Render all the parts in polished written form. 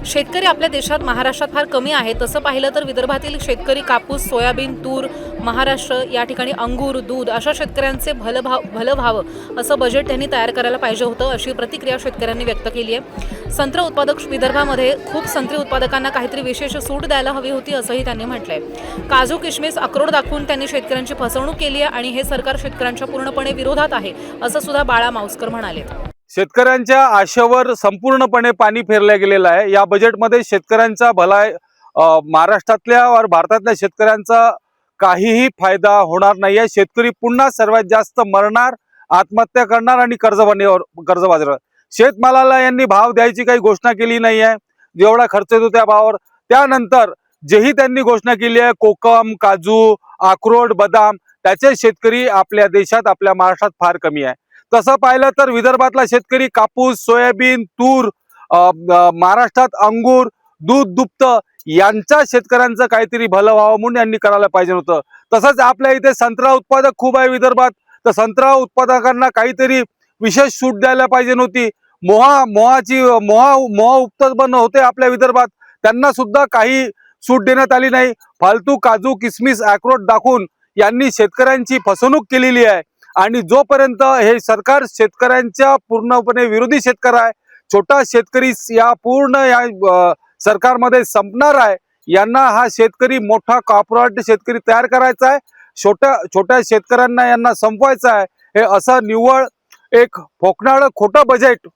शेतकरी आपल्या देशात महाराष्ट्रात फार कमी आहे। तसं पाहिलं तर विदर्भातील शेतकरी कापूस, सोयाबीन, तूर, महाराष्ट्र या ठिकाणी अंगूर, दूध अशा शेतकऱ्यांचे भलं व्हावं असं बजेट त्यांनी तयार करायला पाहिजे होतं, अशी प्रतिक्रिया शेतकऱ्यांनी व्यक्त केली आहे। संत्र उत्पादक विदर्भामध्ये खूप संत्री उत्पादकांना काहीतरी विशेष सूट द्यायला हवी होती असंही त्यांनी म्हटलंय। काजू, किशमिश, अक्रोड दाखवून त्यांनी शेतकऱ्यांची फसवणूक केली आहे आणि हे सरकार शेतकऱ्यांच्या पूर्णपणे विरोधात आहे असं सुद्धा बाळा मावस्कर म्हणाले। शेतकऱ्यांच्या आशेवर संपूर्णपणे पाणी फेरलं गेलेलं आहे। या बजेटमध्ये शेतकऱ्यांचा महाराष्ट्रातल्या और भारतातल्या शेतकऱ्यांचा काहीही फायदा होणार नाहीये। शेतकरी पुन्हा सर्वात जास्त मरणार, आत्महत्या करणार आणि कर्ज बाजारात। शेतमालाला यांनी भाव द्यायची काही घोषणा केली नाहीये, जेवढा खर्च येतो त्या भावावर। त्यानंतर जेही त्यांनी घोषणा केली आहे कोकम, काजू, अक्रोड, बदाम, त्याचे शेतकरी आपल्या देशात, आपल्या महाराष्ट्रात फार कमी आहे। तसं पाहिलं तर विदर्भातला शेतकरी कापूस, सोयाबीन, तूर, महाराष्ट्रात अंगूर, दूध, दुभत यांच्या शेतकऱ्यांचं काहीतरी भलं व्हावं म्हणून यांनी करायला पाहिजे होतं। तसंच आपल्या इथे संत्रा उत्पादक खूप आहे विदर्भात, तर संत्रा उत्पादकांना काहीतरी विशेष सूट द्यायला पाहिजे नव्हती। मोहा उत्पादन होते आपल्या विदर्भात, त्यांना सुद्धा काही सूट देण्यात आली नाही। फालतू काजू, किसमिस, अक्रोड दाखवून यांनी शेतकऱ्यांची फसवणूक केलेली आहे आणि जोपर्यंत हे सरकार शेतकऱ्यांच्या पूर्णपणे विरोधी शेतकरी आहे, छोटा शेतकरी या पूर्ण सरकारमध्ये संपणार आहे। यांना हा शेतकरी मोठा कॉर्पोरेट शेतकरी तयार करायचा आहे, छोट्या शेतकऱ्यांना यांना संपवायचं आहे। हे असं निव्वळ एक फोकणारं खोटं बजेट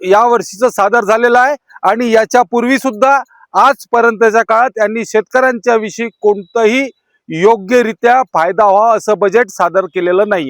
या वर्षीचं सादर झालेलं आहे आणि याच्या पूर्वी सुद्धा आजपर्यंतच्या काळात यांनी शेतकऱ्यांच्या विषयी कोणतंही योग्यरित्या फायदा व्हावा असं बजेट सादर केलेलं नाहीये।